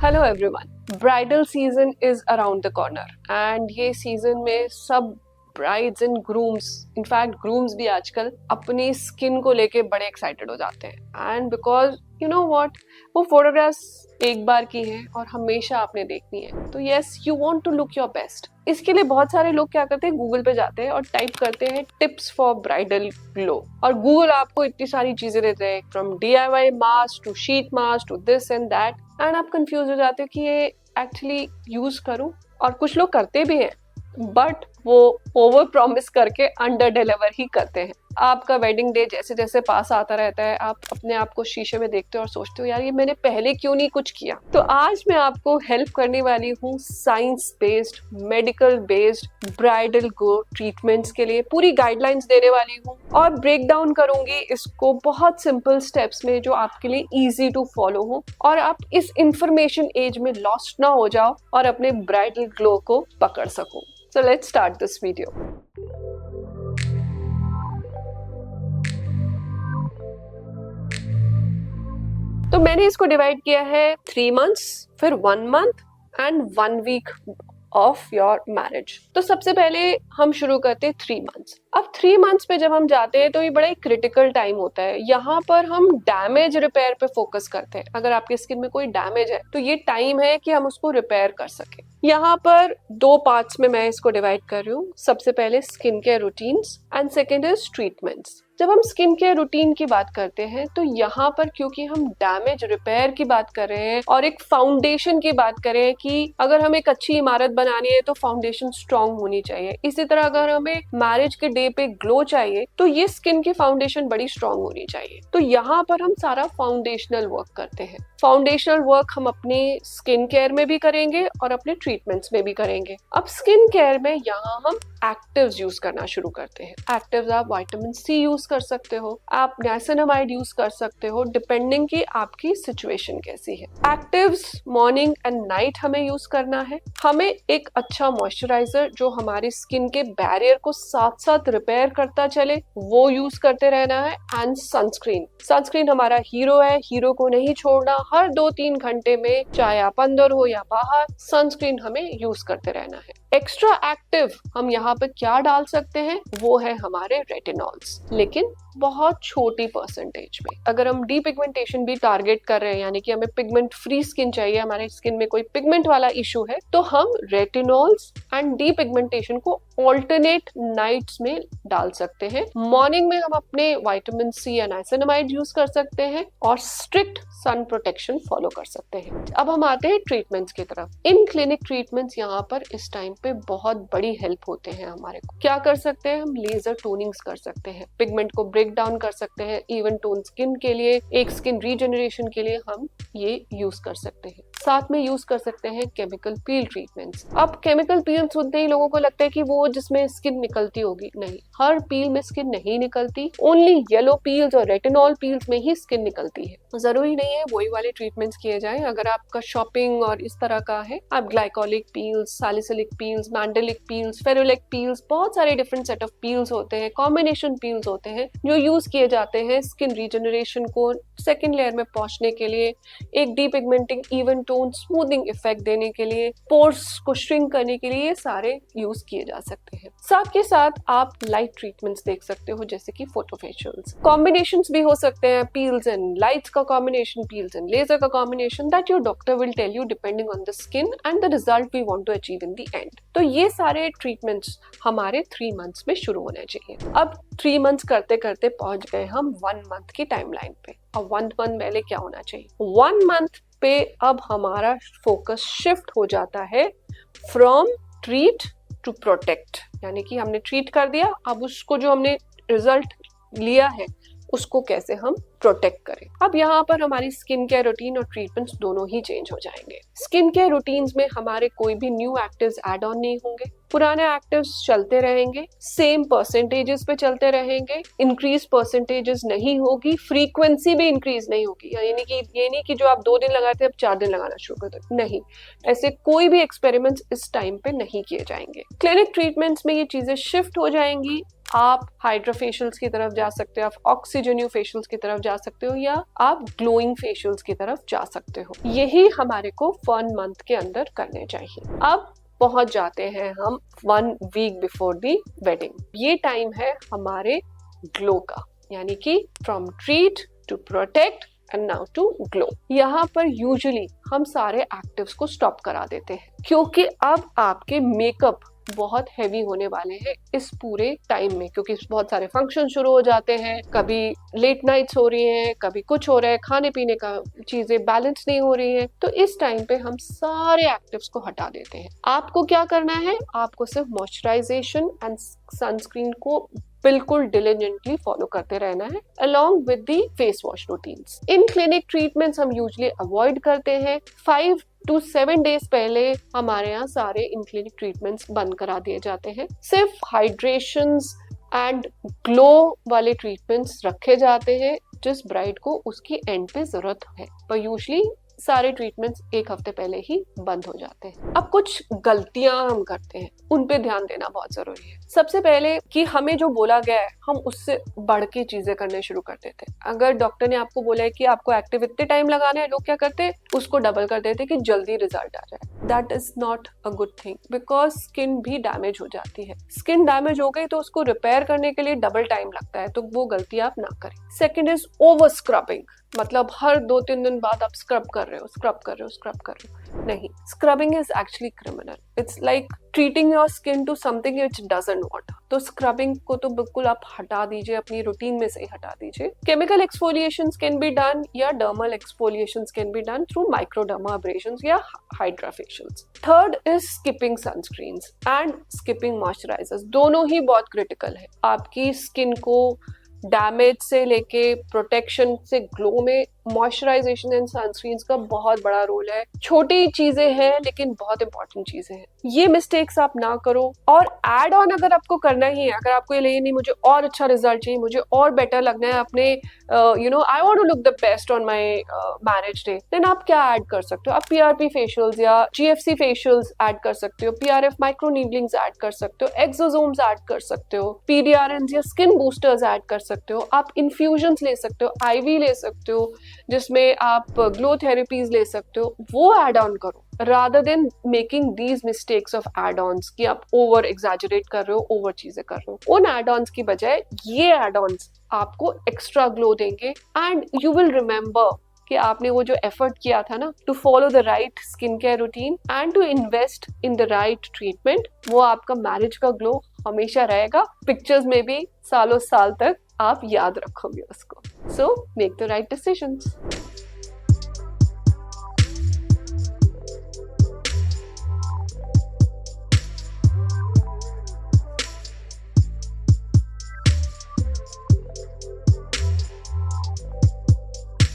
Hello everyone, bridal season is around the corner and ये season में सब brides and grooms, in fact grooms भी आजकल अपनी स्किन को लेके बड़े एक्साइटेड हो जाते हैं। And because you know what, वो फोटोग्राफ्स एक बार की हैं और हमेशा आपने देखनी है, तो yes you want to look your best. इसके लिए बहुत सारे लोग क्या करते हैं, गूगल पे जाते हैं और टाइप करते हैं टिप्स फॉर ब्राइडल ग्लो, और गूगल आपको इतनी सारी चीजें देते हैं, from DIY mask to sheet mask to this and that, and आप कंफ्यूज हो जाते हो कि ये एक्चुअली यूज करूं। और कुछ लोग करते भी हैं बट वो ओवर प्रॉमिस करके अंडर डिलीवर ही करते हैं। आपका वेडिंग डे जैसे जैसे पास आता रहता है, आप अपने आप को शीशे में देखते हो और सोचते हो यार ये मैंने पहले क्यों नहीं कुछ किया। तो आज मैं आपको हेल्प करने वाली हूँ science based, medical based bridal glow treatments के लिए पूरी गाइडलाइंस देने वाली हूँ और ब्रेक डाउन करूंगी इसको बहुत सिंपल स्टेप्स में जो आपके लिए इजी टू फॉलो हो और आप इस इंफॉर्मेशन एज में लॉस्ट ना हो जाओ और अपने ब्राइडल ग्लो को पकड़ सको। So let's start this video. तो मैंने इसको डिवाइड किया है 3 months, फिर 1 month and 1 week of your marriage. तो सबसे पहले हम शुरू करते हैं 3 months। अब 3 months पे जब हम जाते हैं तो ये बड़ा ही क्रिटिकल टाइम होता है। यहाँ पर हम डैमेज रिपेयर पे फोकस करते हैं। अगर आपकी स्किन में कोई डैमेज है तो ये टाइम है कि हम उसको रिपेयर कर सके। यहाँ पर 2 पार्ट्स में मैं इसको डिवाइड कर रही हूँ। सबसे पहले skin care routines and second is treatments. जब हम स्किन केयर रूटीन की बात करते हैं तो यहाँ पर क्योंकि हम डैमेज रिपेयर की बात कर रहे हैं और एक फाउंडेशन की बात करें कि अगर हमें एक अच्छी इमारत बनानी है तो फाउंडेशन स्ट्रांग होनी चाहिए, इसी तरह अगर हमें मैरिज के डे पे ग्लो चाहिए तो ये स्किन की फाउंडेशन बड़ी स्ट्रांग होनी चाहिए। तो यहाँ पर हम सारा फाउंडेशनल वर्क करते हैं। फाउंडेशनल वर्क हम अपने स्किन केयर में भी करेंगे और अपने ट्रीटमेंट्स में भी करेंगे। अब स्किन केयर में यहाँ हम एक्टिव्स यूज करना शुरू करते हैं। एक्टिव्स आप विटामिन C यूज कर सकते हो, आप नाइसिनामाइड यूज कर सकते हो, डिपेंडिंग कि आपकी सिचुएशन कैसी है। एक्टिव्स मॉर्निंग एंड नाइट हमें यूज करना है। हमें एक अच्छा मॉइस्चराइजर जो हमारी स्किन के बैरियर को साथ साथ रिपेयर करता चले वो यूज करते रहना है। एंड सनस्क्रीन हमारा हीरो है, हीरो को नहीं छोड़ना। हर 2-3 घंटे में, चाहे आप अंदर हो या बाहर, सनस्क्रीन हमें यूज करते रहना है। एक्स्ट्रा एक्टिव हम यहाँ पे क्या डाल सकते हैं, वो है हमारे रेटिनॉल्स, लेकिन बहुत छोटी परसेंटेज में। अगर हम डीपिगमेंटेशन भी टारगेट कर रहे हैं, यानी कि हमें पिगमेंट फ्री स्किन चाहिए, हमारे स्किन में कोई पिगमेंट वाला इशू है, तो हम रेटिनॉल्स एंड डीपिगमेंटेशन को ऑल्टरनेट नाइट्स में डाल सकते हैं। मॉर्निंग में हम अपने विटामिन C या नाइसिनामाइड यूज कर सकते हैं और स्ट्रिक्ट सन प्रोटेक्शन फॉलो कर सकते हैं। अब हम आते हैं ट्रीटमेंट्स की तरफ। इन क्लिनिक ट्रीटमेंट्स यहाँ पर इस टाइम पे बहुत बड़ी हेल्प होते हैं हमारे को। क्या कर सकते हैं हम, लेजर टोनिंग्स कर सकते हैं, पिगमेंट को ब्रेक डाउन कर सकते हैं। इवन टोन स्किन के लिए, एक स्किन रीजनरेशन के लिए हम ये यूज कर सकते हैं। साथ में यूज कर सकते हैं केमिकल पील ट्रीटमेंट्स। अब केमिकल पील सुनते ही लोगों को लगता है कि वो जिसमें स्किन निकलती होगी, नहीं, हर पील में स्किन नहीं निकलती। ओनली येलो पील्स और रेटिनॉल पील्स में ही स्किन निकलती है। जरूरी नहीं है वही वाले ट्रीटमेंट्स किए जाएं। अगर आपका शॉपिंग और इस तरह का है, आप glycolic peels, salicylic peels, mandelic peels, ferulic peels, बहुत सारे डिफरेंट सेट ऑफ पील्स होते हैं, कॉम्बिनेशन पील्स होते हैं जो यूज किए जाते हैं स्किन रीजनरेशन को सेकेंड लेयर में पहुंचने के लिए, एक depigmenting, even tone, smoothing effect देने के लिए, पोर्स को श्रिंक करने के लिए, ये सारे यूज किए जा सकते हैं। साथ के साथ आप लाइट ट्रीटमेंट्स देख सकते हो, जैसे कि फोटोफेशियल्स। कॉम्बिनेशंस भी हो सकते हैं, पील्स एंड लाइट्स का कॉम्बिनेशन, पील्स एंड लेजर का combination, that your doctor will tell you depending on the skin and the result we want to achieve in the end. तो ये सारे ट्रीटमेंट्स हमारे 3 months में शुरू होने चाहिए। अब 3 months करते करते पहुंच गए हम 1 month की टाइमलाइन पे। अब 1 month पहले क्या होना चाहिए, 1 month पे अब हमारा फोकस शिफ्ट हो जाता है फ्रॉम ट्रीट टू प्रोटेक्ट, यानी कि हमने ट्रीट कर दिया, अब उसको जो हमने रिजल्ट लिया है उसको कैसे हम प्रोटेक्ट करें। अब यहाँ पर हमारी स्किन केयर रूटीन और ट्रीटमेंट्स दोनों ही चेंज हो जाएंगे। स्किन केयर रूटीन्स में हमारे कोई भी न्यू एक्टिव्स ऐड ऑन नहीं होंगे, पुराने एक्टिव्स चलते रहेंगे, सेम परसेंटेजेस पे चलते रहेंगे, इंक्रीज परसेंटेजेस नहीं होगी, फ्रीक्वेंसी भी इंक्रीज नहीं होगी। यानी कि ये नहीं कि जो आप 2 दिन लगाए थे अब 4 दिन लगाना शुरू कर दो, नहीं, ऐसे कोई भी एक्सपेरिमेंट्स इस टाइम पे नहीं किए जाएंगे। क्लिनिक ट्रीटमेंट्स में ये चीजें शिफ्ट हो जाएंगी आप हाइड्रा फेशियल्स की तरफ जा सकते हो, आप ऑक्सीजन्यू फेशियल्स की तरफ जा सकते हो, या आप ग्लोइंग फेशियल्स की तरफ जा सकते हो। यही हमारे को 1 मंथ के अंदर करने चाहिए। अब पहुंच जाते हैं हम 1 वीक बिफोर दी वेडिंग। ये टाइम है हमारे ग्लो का, यानी कि from treat to protect and now to glow. यहाँ पर यूजुअली हम सारे एक्टिव्स को स्टॉप करा देते हैं, क्योंकि अब आपके मेकअप बहुत हैवी होने वाले हैं इस पूरे टाइम में, क्योंकि बहुत सारे फंक्शन शुरू हो जाते हैं, कभी लेट नाइट्स हो रही हैं, कभी कुछ हो रहा है, खाने पीने का चीजें बैलेंस नहीं हो रही हैं। तो इस टाइम पे हम सारे एक्टिव्स को हटा देते हैं। आपको क्या करना है, आपको सिर्फ मॉइस्चराइजेशन एंड सनस्क्रीन को बिल्कुल डिलिजेंटली फॉलो करते रहना है, along with the face wash routines. In clinic treatments हम यूजुअली अवॉइड करते हैं। 5 to 7 डेज पहले हमारे यहाँ सारे इन क्लिनिक ट्रीटमेंट्स बंद करा दिए जाते हैं। सिर्फ हाइड्रेशंस एंड ग्लो वाले ट्रीटमेंट्स रखे जाते हैं जिस ब्राइड को उसकी एंड पे जरूरत है, पर यूजुअली सारे ट्रीटमेंट्स 1 हफ्ते पहले ही बंद हो जाते हैं। अब कुछ गलतियां हम करते हैं, उन पे ध्यान देना बहुत जरूरी है। सबसे पहले कि हमें जो बोला गया है हम उससे बढ़ के चीजें करने शुरू कर देते हैं। अगर डॉक्टर ने आपको बोला है कि आपको एक्टिव इतने टाइम लगाना है, लोग क्या करते हैं, उसको डबल कर देते हैं कि जल्दी रिजल्ट आ जाए। That is not a good thing, because skin भी डैमेज हो जाती है। स्किन डैमेज हो गई तो उसको रिपेयर करने के लिए डबल टाइम लगता है, तो वो गलती आप ना करें। सेकेंड इज ओवर स्क्रबिंग, मतलब हर 2-3 दिन बाद आप स्क्रब कर रहे हो। नहीं, scrubbing is actually criminal. It's like treating your skin to something which doesn't want. तो स्क्रबिंग को तो बिल्कुल आप हटा दीजिए, अपनी रूटीन में से ही हटा दीजिए। Chemical exfoliations can be done या dermal exfoliations can be done through microdermabrasions या hydra facials. Third is skipping sunscreens and skipping moisturisers. दोनों ही बहुत क्रिटिकल है आपकी स्किन को डैमेज से लेके प्रोटेक्शन से ग्लो में। मॉइस्चराइजेशन एंड सनस्क्रीन का बहुत बड़ा रोल है। छोटी चीजें हैं लेकिन बहुत इंपॉर्टेंट चीजें हैं, ये मिस्टेक्स आप ना करो। और एड ऑन अगर आपको करना ही है, अगर आपको ये लगे नहीं मुझे और अच्छा रिजल्ट चाहिए, मुझे और बेटर लगना है अपने I want to look the best on my marriage day, then आप क्या ऐड कर सकते हो, आप पीआरपी फेशियल्स या जीएफसी फेशियल्स ऐड कर सकते हो, पीआरएफ माइक्रो नीडलिंग्स ऐड कर सकते हो, एक्सोसोम्स ऐड कर सकते हो, पीडीआरएन्स या स्किन बूस्टर्स ऐड कर सकते हो, आप इन्फ्यूजन्स ले सकते हो, आईवी ले सकते हो जिसमें आप ग्लो थेरेपीज ले सकते हो, वो एड ऑन करो rather than making these mistakes of add-ons कि आप ओवर एग्जैजरेट कर रहे हो, ओवर चीजें कर रहे हो। उन एड-ऑन्स की बजाय ये एड-ऑन्स आपको एक्स्ट्रा ग्लो देंगे एंड यू विल रिमेम्बर कि आपने वो जो एफर्ट किया था ना to follow the right skin care routine and to invest in the right treatment, वो आपका मैरिज का ग्लो हमेशा रहेगा। पिक्चर्स में भी सालों साल तक आप याद रखोगे उसको। So make the right decisions.